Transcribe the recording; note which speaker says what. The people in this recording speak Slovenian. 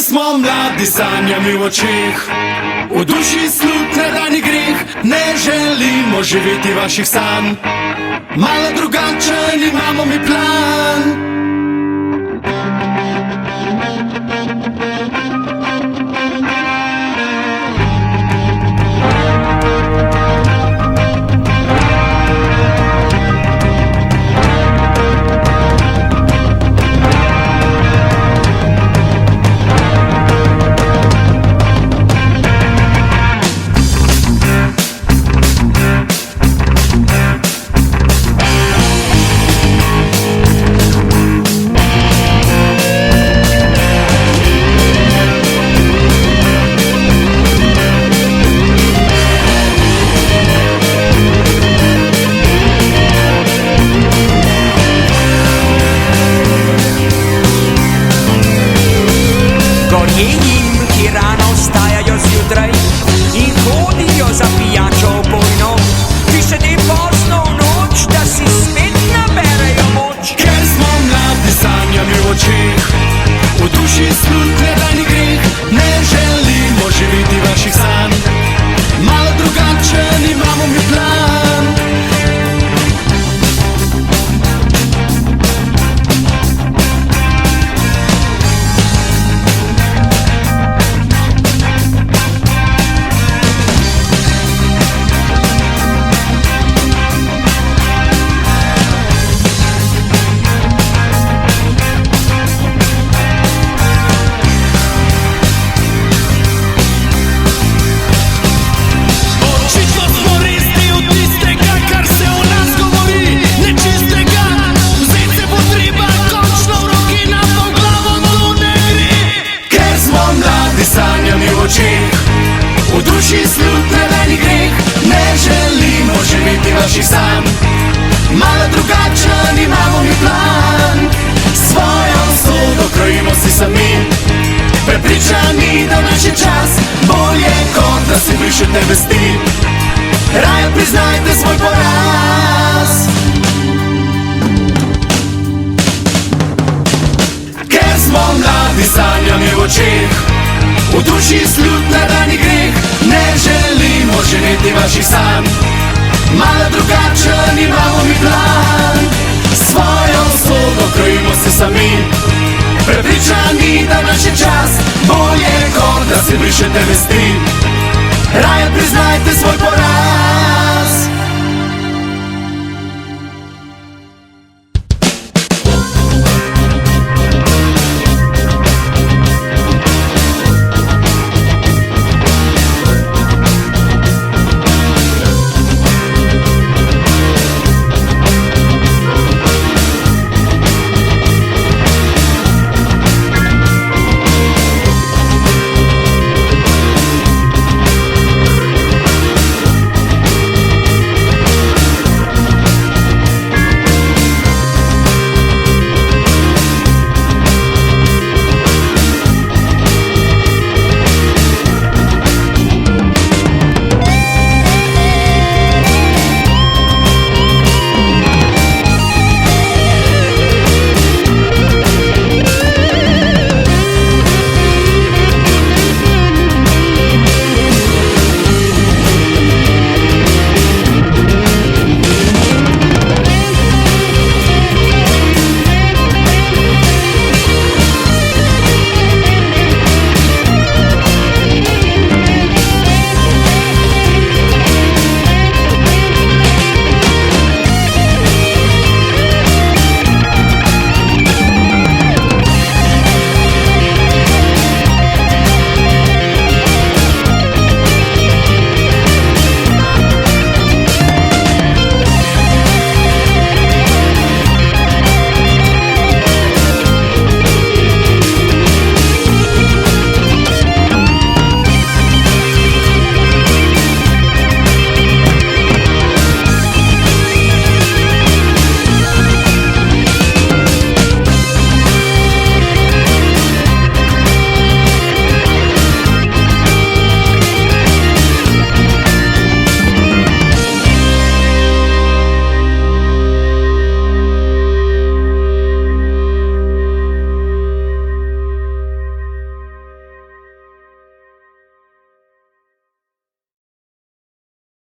Speaker 1: Ker smo mladi, sanjami v očeh, v duši slutne dani greh. Ne želimo živeti vaših sanj, malo drugačen imamo mi plan.
Speaker 2: Gorjenim, ki rano vstajajo zjutraj in hodijo za pijačo opojno, ki sedi pozno v noč, da si spet naberejo moč.
Speaker 1: Ker smo mladi, sanjami v očeh, v duši slutne dani greh. Ne želimo živeti vaših sanj, malo drugačen imamo mi plan. V duši slutne dani greh. Ne želimo živeti vaših sanj, malo drugačen imamo mi plan. Svojo usodo krojimo si sami, prepričani, da naš je čas bolje, kot da se brišete vesti. Raje priznajte svoj poraz. Ker smo mladi, sanjami v očeh, v duši slutne dani greh. Ne želimo živeti vaših sanj, malo drugačen imamo mi plan. Svojo usodo krojimo se sami, prepričani, da naš je čas bolje, kot da se brišete vesti. Raje priznajte svoj poraz.